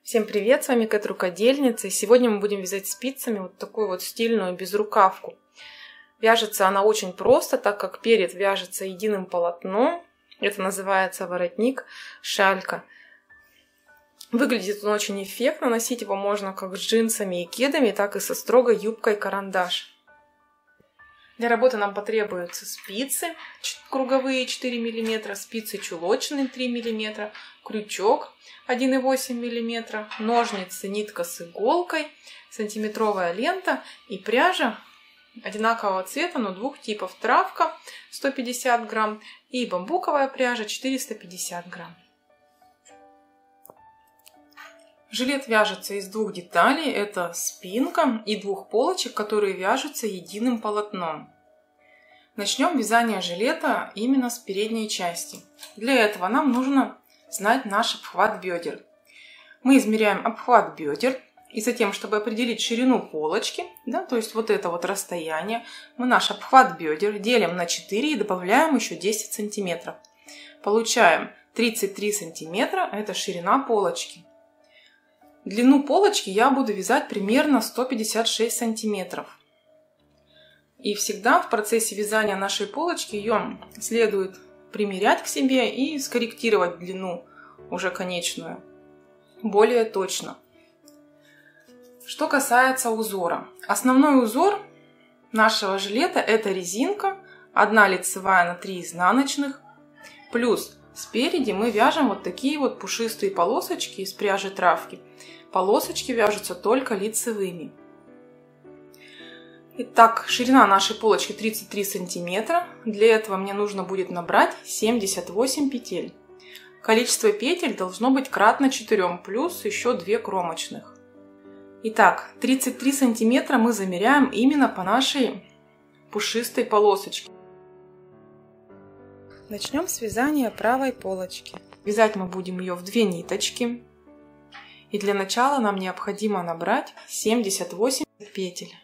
Всем привет, с вами Кэт Рукодельница, и сегодня мы будем вязать спицами вот такую вот стильную безрукавку. Вяжется она очень просто, так как перед вяжется единым полотном. Это называется воротник шалька. Выглядит он очень эффектно, носить его можно как с джинсами и кедами, так и со строгой юбкой карандаш. Для работы нам потребуются спицы круговые 4 мм, спицы чулочные 3 мм, крючок 1,8 мм, ножницы, нитка с иголкой, сантиметровая лента и пряжа одинакового цвета, но двух типов: травка 150 грамм и бамбуковая пряжа 450 грамм. Жилет вяжется из двух деталей, это спинка и двух полочек, которые вяжутся единым полотном. Начнем вязание жилета именно с передней части. Для этого нам нужно знать наш обхват бедер. Мы измеряем обхват бедер, и затем, чтобы определить ширину полочки, то есть вот это вот расстояние, мы наш обхват бедер делим на 4 и добавляем еще 10 сантиметров. Получаем 33 сантиметра, это ширина полочки. Длину полочки я буду вязать примерно 156 сантиметров. И всегда в процессе вязания нашей полочки ее следует примерять к себе и скорректировать длину уже конечную более точно. Что касается узора. Основной узор нашего жилета — это резинка, 1 лицевая на 3 изнаночных, плюс спереди мы вяжем вот такие вот пушистые полосочки из пряжи травки. Полосочки вяжутся только лицевыми. Итак, ширина нашей полочки 33 сантиметра. Для этого мне нужно будет набрать 78 петель. Количество петель должно быть кратно 4, плюс еще 2 кромочных. Итак, 33 сантиметра мы замеряем именно по нашей пушистой полосочке. Начнем с вязания правой полочки. Вязать мы будем ее в 2 ниточки. И для начала нам необходимо набрать 78 петель.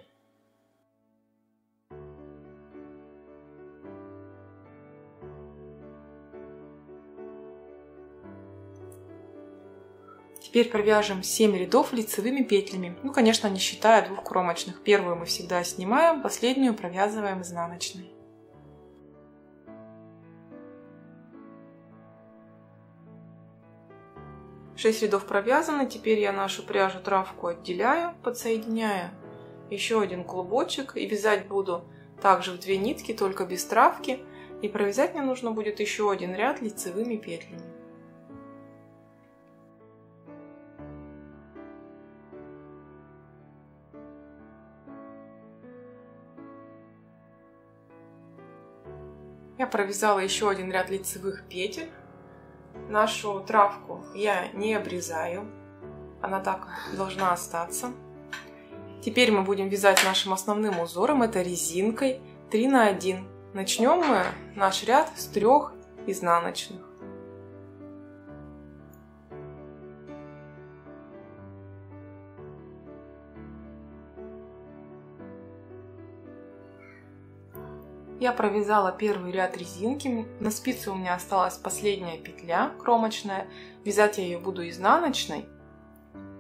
Теперь провяжем 7 рядов лицевыми петлями. Конечно, не считая 2 кромочных. Первую мы всегда снимаем, последнюю провязываем изнаночной. Шесть рядов провязаны. Теперь я нашу пряжу травку отделяю, подсоединяю еще один клубочек и вязать буду также в 2 нитки, только без травки. И провязать мне нужно будет еще один ряд лицевыми петлями. Я провязала еще один ряд лицевых петель. Нашу травку я не обрезаю, она так должна остаться. Теперь мы будем вязать нашим основным узором, это резинкой 3 на 1. Начнем мы наш ряд с 3 изнаночных. Я провязала первый ряд резинки. На спице у меня осталась последняя петля кромочная. Вязать я ее буду изнаночной.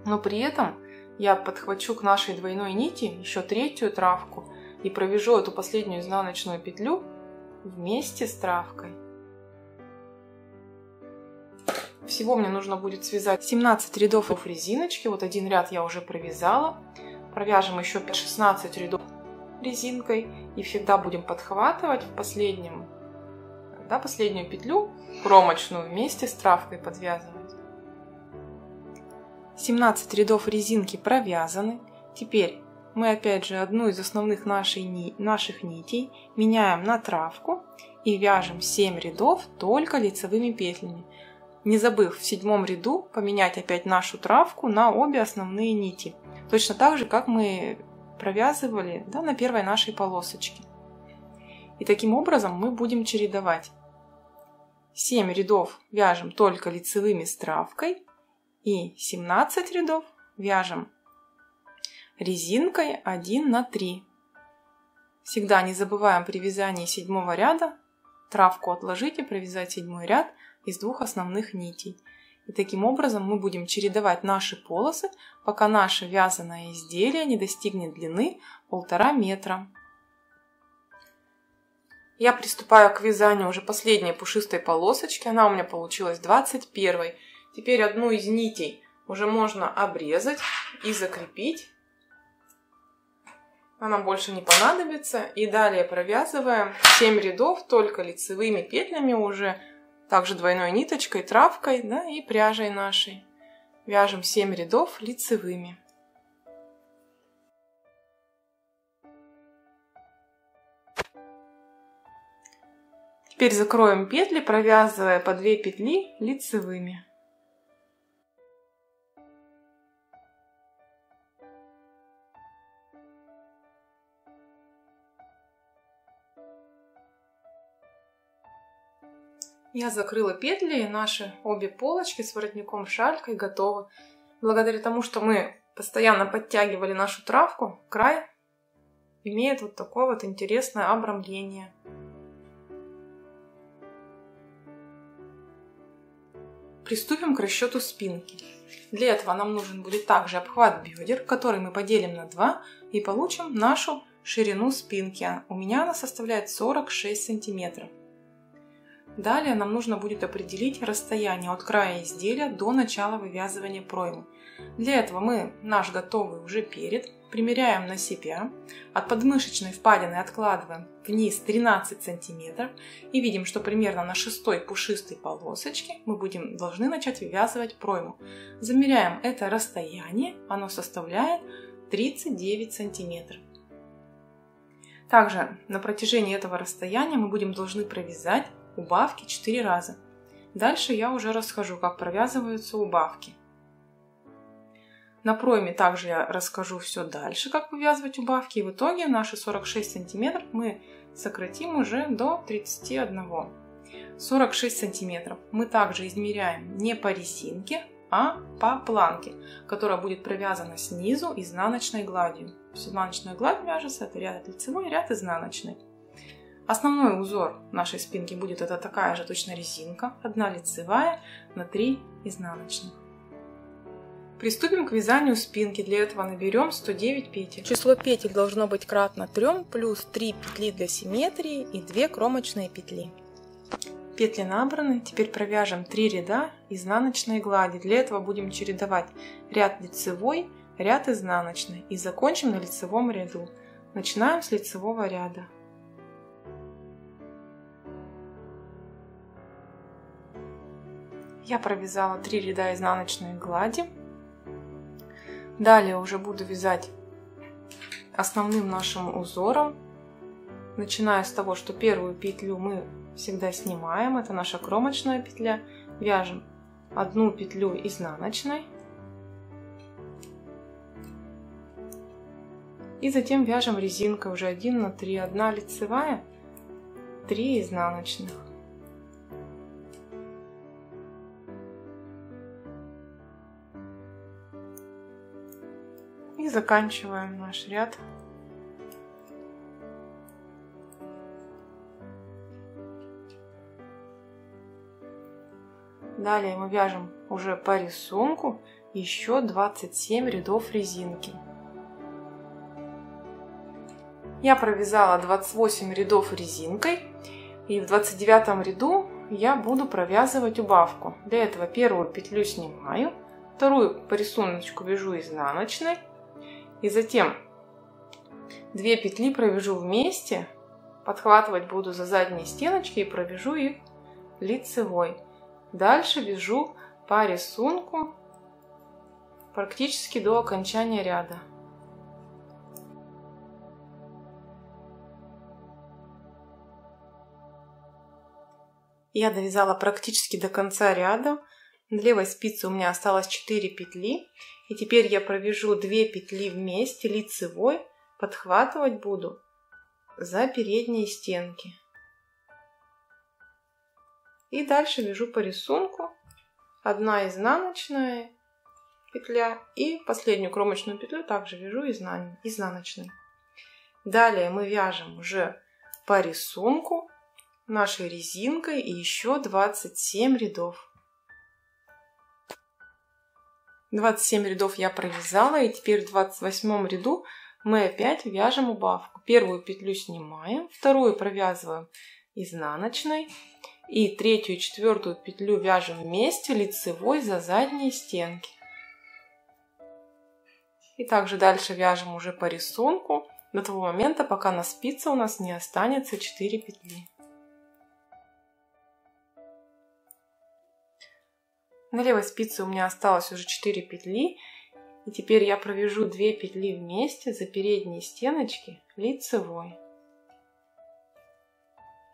Но при этом я подхвачу к нашей двойной нити еще 3-ю травку и провяжу эту последнюю изнаночную петлю вместе с травкой. Всего мне нужно будет связать 17 рядов резиночки. Вот один ряд я уже провязала. Провяжем еще 16 рядов резинкой и всегда будем подхватывать в последнюю петлю кромочную вместе с травкой подвязывать. 17 рядов резинки провязаны. Теперь мы опять же одну из основных наших нитей меняем на травку и вяжем 7 рядов только лицевыми петлями, не забыв в 7 ряду поменять опять нашу травку на обе основные нити, точно так же, как мы провязывали на первой нашей полосочке. И таким образом мы будем чередовать. 7 рядов вяжем только лицевыми с травкой и 17 рядов вяжем резинкой 1 на 3. Всегда не забываем при вязании 7 ряда травку отложить и провязать 7 ряд из 2 основных нитей. И таким образом мы будем чередовать наши полосы, пока наше вязаное изделие не достигнет длины 1,5 метра. Я приступаю к вязанию уже последней пушистой полосочки. Она у меня получилась 21. Теперь одну из нитей уже можно обрезать и закрепить. Она больше не понадобится. И далее провязываем 7 рядов только лицевыми петлями уже, также двойной ниточкой, травкой, да, и пряжей нашей. Вяжем 7 рядов лицевыми. Теперь закроем петли, провязывая по 2 петли лицевыми. Я закрыла петли, и наши обе полочки с воротником, шалькой готовы. Благодаря тому, что мы постоянно подтягивали нашу травку, край имеет вот такое вот интересное обрамление. Приступим к расчету спинки. Для этого нам нужен будет также обхват бедер, который мы поделим на 2 и получим нашу ширину спинки. У меня она составляет 46 сантиметров. Далее нам нужно будет определить расстояние от края изделия до начала вывязывания проймы. Для этого мы наш готовый уже перед примеряем на себя, от подмышечной впадины откладываем вниз 13 сантиметров и видим, что примерно на 6-й пушистой полосочке мы должны начать вывязывать пройму. Замеряем это расстояние, оно составляет 39 сантиметров. Также на протяжении этого расстояния мы должны провязать убавки 4 раза. Дальше я уже расскажу, как провязываются убавки. На пройме также я расскажу все дальше, как вывязывать убавки. И в итоге наши 46 сантиметров мы сократим уже до 31. 46 сантиметров мы также измеряем не по резинке, а по планке, которая будет провязана снизу изнаночной гладью. Изнаночная гладь вяжется, это ряд лицевой, ряд изнаночный. Основной узор нашей спинки будет это такая же точно резинка, 1 лицевая на 3 изнаночных. Приступим к вязанию спинки. Для этого наберем 109 петель. Число петель должно быть кратно 3, плюс 3 петли для симметрии и 2 кромочные петли. Петли набраны. Теперь провяжем 3 ряда изнаночной глади. Для этого будем чередовать ряд лицевой, ряд изнаночный и закончим на лицевом ряду. Начинаем с лицевого ряда. Я провязала 3 ряда изнаночной глади. Далее уже буду вязать основным нашим узором. Начиная с того, что первую петлю мы всегда снимаем, это наша кромочная петля. Вяжем 1 петлю изнаночной. И затем вяжем резинкой уже 1 на 3. 1 лицевая, 3 изнаночных. И заканчиваем наш ряд. Далее мы вяжем уже по рисунку еще 27 рядов резинки. Я провязала 28 рядов резинкой, и в 29 ряду я буду провязывать убавку. Для этого первую петлю снимаю, вторую по рисунку вяжу изнаночной, и затем 2 петли провяжу вместе, подхватывать буду за задние стеночки и провяжу их лицевой. Дальше вяжу по рисунку практически до окончания ряда. Я довязала практически до конца ряда. На левой спице у меня осталось 4 петли. И теперь я провяжу 2 петли вместе лицевой, подхватывать буду за передние стенки. И дальше вяжу по рисунку 1 изнаночная петля и последнюю кромочную петлю также вяжу изнаночной. Далее мы вяжем уже по рисунку нашей резинкой и еще 27 рядов. 27 рядов я провязала, и теперь в 28 ряду мы опять вяжем убавку. Первую петлю снимаем, вторую провязываем изнаночной, и третью и четвертую петлю вяжем вместе лицевой за задние стенки. И также дальше вяжем уже по рисунку до того момента, пока на спице у нас не останется 4 петли. На левой спице у меня осталось уже 4 петли, и теперь я провяжу 2 петли вместе за передние стеночки лицевой.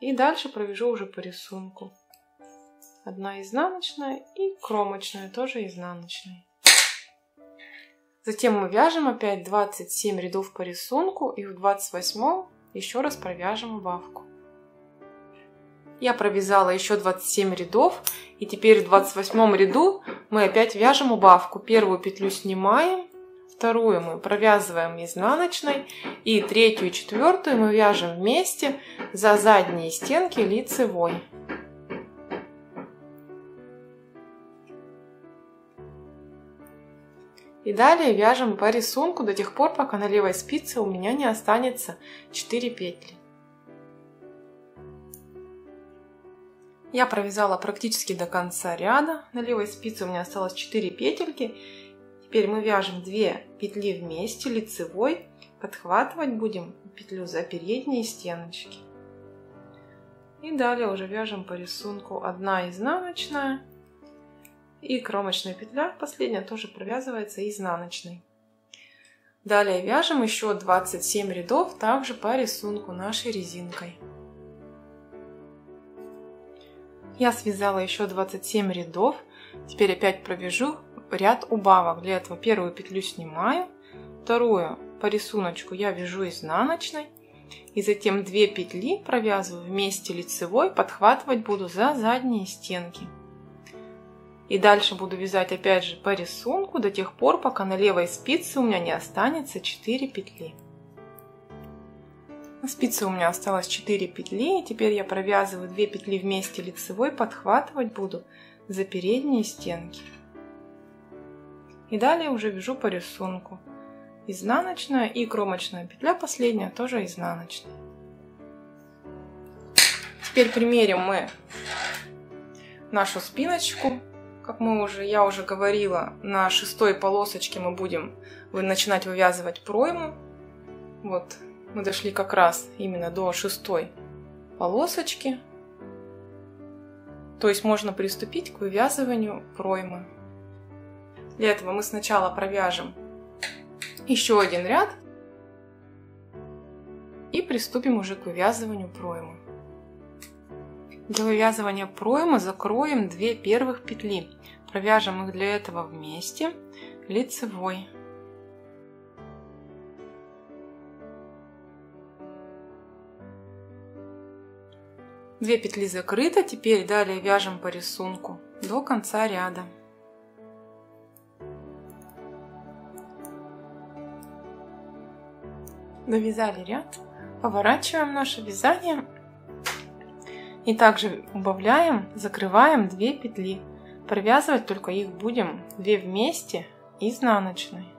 И дальше провяжу уже по рисунку. Одна изнаночная и кромочная, тоже изнаночной. Затем мы вяжем опять 27 рядов по рисунку, и в 28 еще раз провяжем убавку. Я провязала еще 27 рядов, и теперь в 28 ряду мы опять вяжем убавку. Первую петлю снимаем, вторую мы провязываем изнаночной, и третью и четвертую мы вяжем вместе за задние стенки лицевой. И далее вяжем по рисунку до тех пор, пока на левой спице у меня не останется 4 петли. Я провязала практически до конца ряда. На левой спице у меня осталось 4 петельки. Теперь мы вяжем 2 петли вместе лицевой. Подхватывать будем петлю за передние стеночки. И далее уже вяжем по рисунку 1 изнаночная. И кромочная петля, последняя, тоже провязывается изнаночной. Далее вяжем еще 27 рядов, также по рисунку нашей резинкой. Я связала еще 27 рядов. Теперь опять провяжу ряд убавок. Для этого первую петлю снимаю, вторую по рисунку я вяжу изнаночной. И затем 2 петли провязываю вместе лицевой, подхватывать буду за задние стенки. И дальше буду вязать опять же по рисунку до тех пор, пока на левой спице у меня не останется 4 петли. На спице у меня осталось 4 петли, и теперь я провязываю 2 петли вместе лицевой, подхватывать буду за передние стенки. И далее уже вяжу по рисунку. Изнаночная и кромочная петля, последняя, тоже изнаночная. Теперь примерим мы нашу спиночку. Как я уже говорила, на 6 полосочке мы будем начинать вывязывать пройму. Вот, мы дошли как раз именно до 6 полосочки. То есть можно приступить к вывязыванию проймы. Для этого мы сначала провяжем еще один ряд и приступим уже к вывязыванию проймы. Для вывязывания проймы закроем 2 первых петли. Провяжем их для этого вместе лицевой. Две петли закрыто. Теперь далее вяжем по рисунку до конца ряда. Довязали ряд. Поворачиваем наше вязание. И также убавляем, закрываем 2 петли. Провязывать только их будем 2 вместе изнаночной.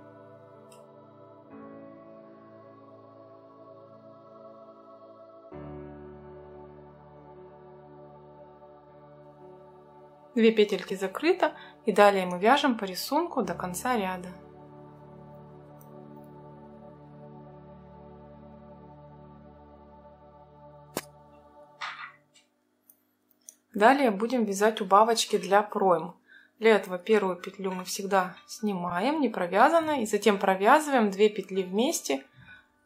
Две петельки закрыто, и далее мы вяжем по рисунку до конца ряда. Далее будем вязать убавочки для пройм. Для этого первую петлю мы всегда снимаем, не провязанной, и затем провязываем 2 петли вместе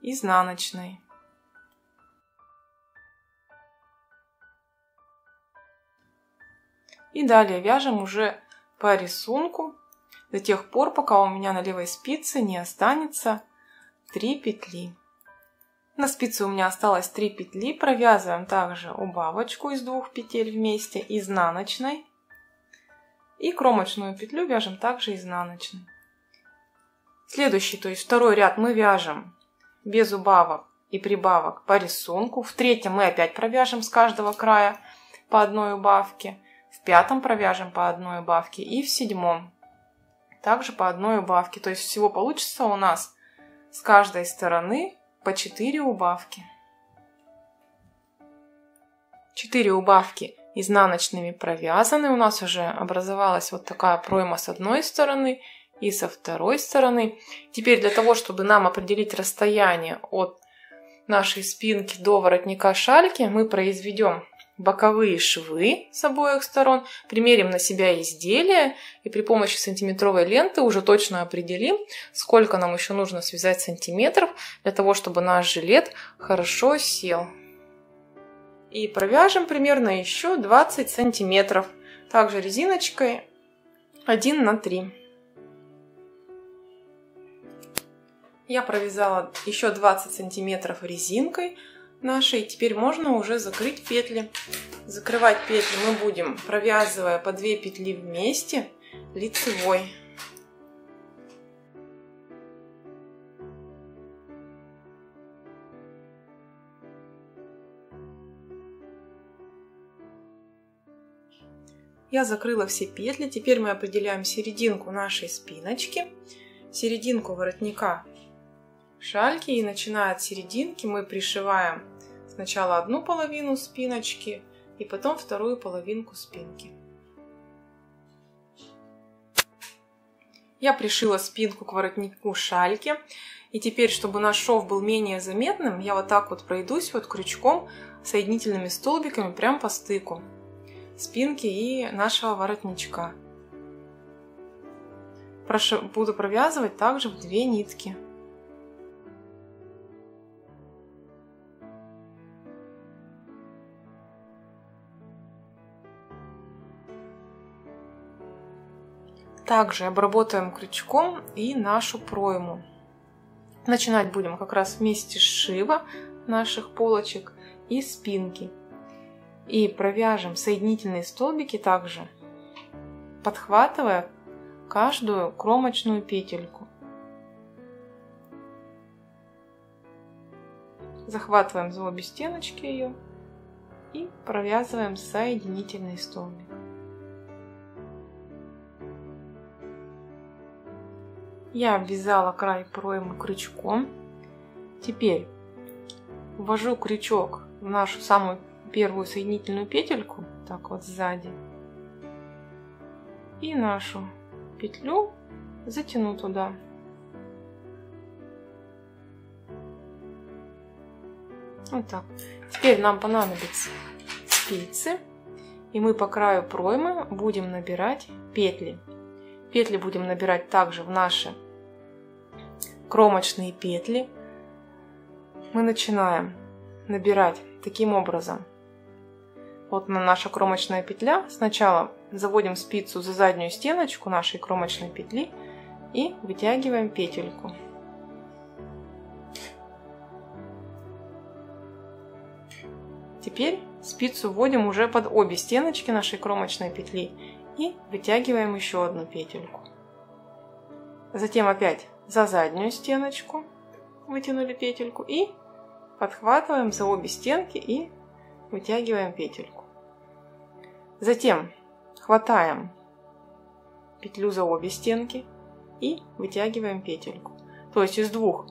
изнаночной. И далее вяжем уже по рисунку до тех пор, пока у меня на левой спице не останется 3 петли. На спице у меня осталось 3 петли. Провязываем также убавочку из 2 петель вместе изнаночной. И кромочную петлю вяжем также изнаночной. Следующий, то есть второй ряд, мы вяжем без убавок и прибавок по рисунку. В третьем мы опять провяжем с каждого края по одной убавке. В пятом провяжем по одной убавке и в седьмом также по одной убавке. То есть всего получится у нас с каждой стороны по 4 убавки. 4 убавки изнаночными провязаны. У нас уже образовалась вот такая пройма с одной стороны и со второй стороны. Теперь для того, чтобы нам определить расстояние от нашей спинки до воротника шальки, мы произведем боковые швы с обоих сторон, примерим на себя изделие и при помощи сантиметровой ленты уже точно определим, сколько нам еще нужно связать сантиметров для того, чтобы наш жилет хорошо сел. И провяжем примерно еще 20 сантиметров, также резиночкой 1 на 3. Я провязала еще 20 сантиметров резинкой нашей. Теперь можно уже закрыть петли. Закрывать петли мы будем, провязывая по 2 петли вместе лицевой. Я закрыла все петли. Теперь мы определяем серединку нашей спиночки, серединку воротника шальки, и начиная от серединки мы пришиваем сначала одну половину спиночки и потом вторую половинку спинки. Я пришила спинку к воротнику шальки, и теперь, чтобы наш шов был менее заметным, я вот так вот пройдусь вот крючком соединительными столбиками прям по стыку спинки и нашего воротничка. Буду провязывать также в 2 нитки. Также обработаем крючком и нашу пройму. Начинать будем как раз вместе сшива наших полочек и спинки. И провяжем соединительные столбики также, подхватывая каждую кромочную петельку. Захватываем за обе стеночки ее и провязываем соединительный столбик. Я обвязала край проймы крючком. Теперь ввожу крючок в нашу самую первую соединительную петельку, так вот сзади, и нашу петлю затяну туда. Вот так. Теперь нам понадобятся спицы, и мы по краю проймы будем набирать петли. Петли будем набирать также в наши кромочные петли. Мы начинаем набирать таким образом. Вот наша кромочная петля. Сначала заводим спицу за заднюю стеночку нашей кромочной петли и вытягиваем петельку. Теперь спицу вводим уже под обе стеночки нашей кромочной петли и вытягиваем еще одну петельку. Затем опять за заднюю стеночку вытянули петельку и подхватываем за обе стенки и вытягиваем петельку. Затем хватаем петлю за обе стенки и вытягиваем петельку. То есть из 2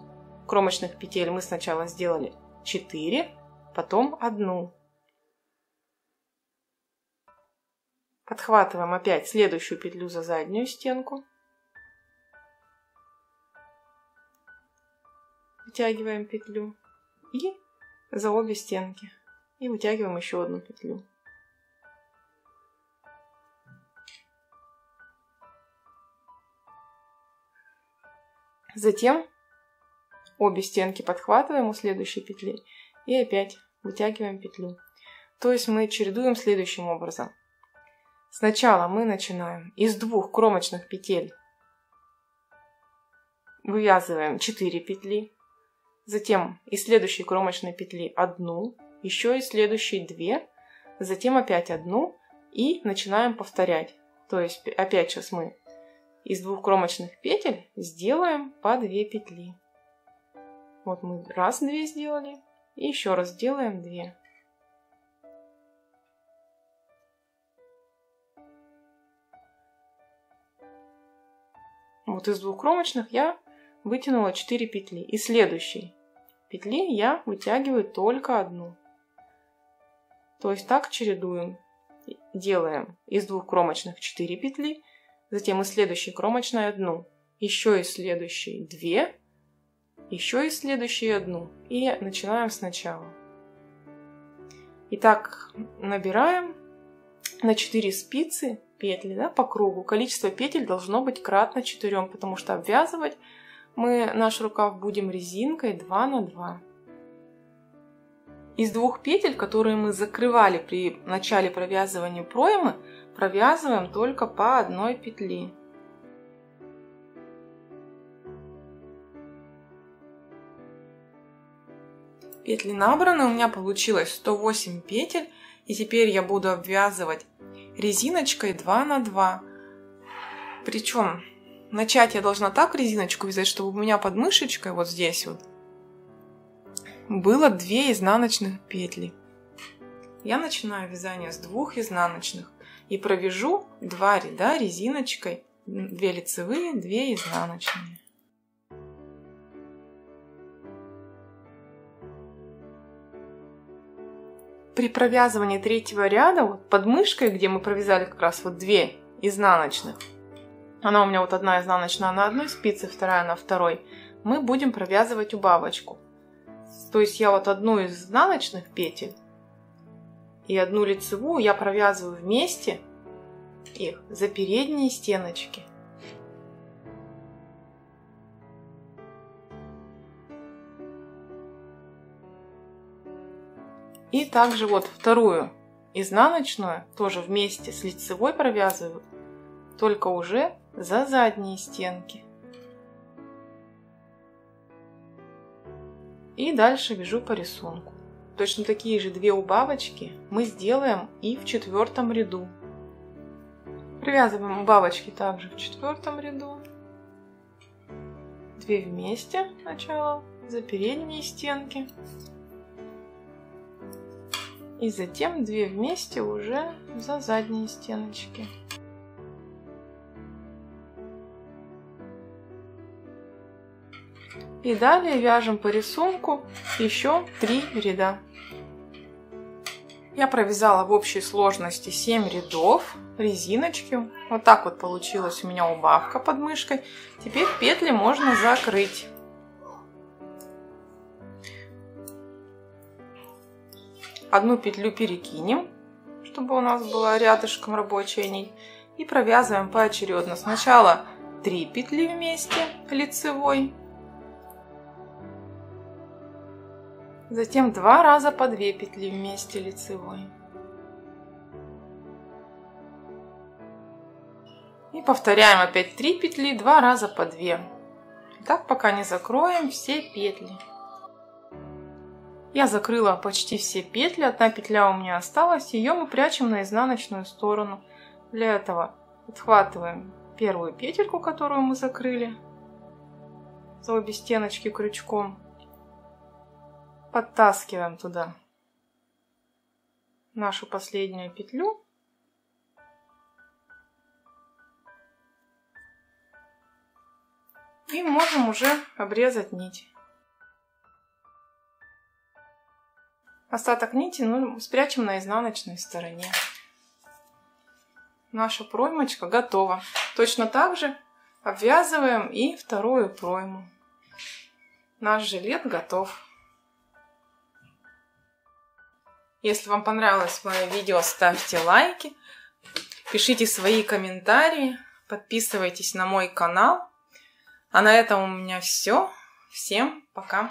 кромочных петель мы сначала сделали 4, потом 1. Подхватываем опять следующую петлю за заднюю стенку. Вытягиваем петлю и за обе стенки. И вытягиваем еще одну петлю. Затем обе стенки подхватываем у следующей петли и опять вытягиваем петлю. То есть мы чередуем следующим образом. Сначала мы начинаем из 2 кромочных петель, вывязываем 4 петли, затем из следующей кромочной петли 1, еще из следующей 2, затем опять 1 и начинаем повторять. То есть опять сейчас мы из 2 кромочных петель сделаем по 2 петли. Вот мы раз 2 сделали и еще раз делаем 2. вот из 2 кромочных я вытянула 4 петли. Из следующей петли я вытягиваю только 1. То есть так чередуем. Делаем из 2 кромочных 4 петли, затем из следующей кромочной 1, еще из следующей 2, еще из следующей 1. И начинаем сначала. Итак, набираем на 4 спицы петли, да, по кругу. Количество петель должно быть кратно 4, потому что обвязывать мы наш рукав будем резинкой 2 на 2. Из 2 петель, которые мы закрывали при начале провязывания проймы, провязываем только по 1 петли. Петли набраны, у меня получилось 108 петель, и теперь я буду обвязывать резиночкой 2 на 2. Причем начать я должна так резиночку вязать, чтобы у меня под мышечкой, вот здесь вот, было 2 изнаночных петли. Я начинаю вязание с 2 изнаночных и провяжу 2 ряда резиночкой, 2 лицевые, 2 изнаночные. При провязывании 3-го ряда, вот под мышкой, где мы провязали как раз вот 2 изнаночных, она у меня вот 1 изнаночная на 1 спице, 2 на 2, мы будем провязывать убавочку. То есть я вот 1 из изнаночных петель и 1 лицевую я провязываю вместе их за передние стеночки. И также вот 2 изнаночную тоже вместе с лицевой провязываю, только уже за задние стенки. И дальше вяжу по рисунку. Точно такие же 2 убавочки мы сделаем и в 4-м ряду. Провязываем убавочки также в 4-м ряду. 2 вместе сначала за передние стенки. И затем 2 вместе уже за задние стеночки. И далее вяжем по рисунку еще 3 ряда. Я провязала в общей сложности 7 рядов резиночки. Вот так вот получилась у меня убавка под мышкой. Теперь петли можно закрыть. Одну петлю перекинем, чтобы у нас была рядышком рабочая нить. И провязываем поочередно. Сначала 3 петли вместе лицевой. Затем 2 раза по 2 петли вместе лицевой. И повторяем опять 3 петли, 2 раза по 2. Так пока не закроем все петли. Я закрыла почти все петли, 1 петля у меня осталась, ее мы прячем на изнаночную сторону. Для этого отхватываем первую петельку, которую мы закрыли за обе стеночки крючком. Подтаскиваем туда нашу последнюю петлю. И можем уже обрезать нить. Остаток нити спрячем на изнаночной стороне. Наша проймочка готова. Точно так же обвязываем и 2-ю пройму. Наш жилет готов. Если вам понравилось мое видео, ставьте лайки, пишите свои комментарии, подписывайтесь на мой канал. А на этом у меня все. Всем пока!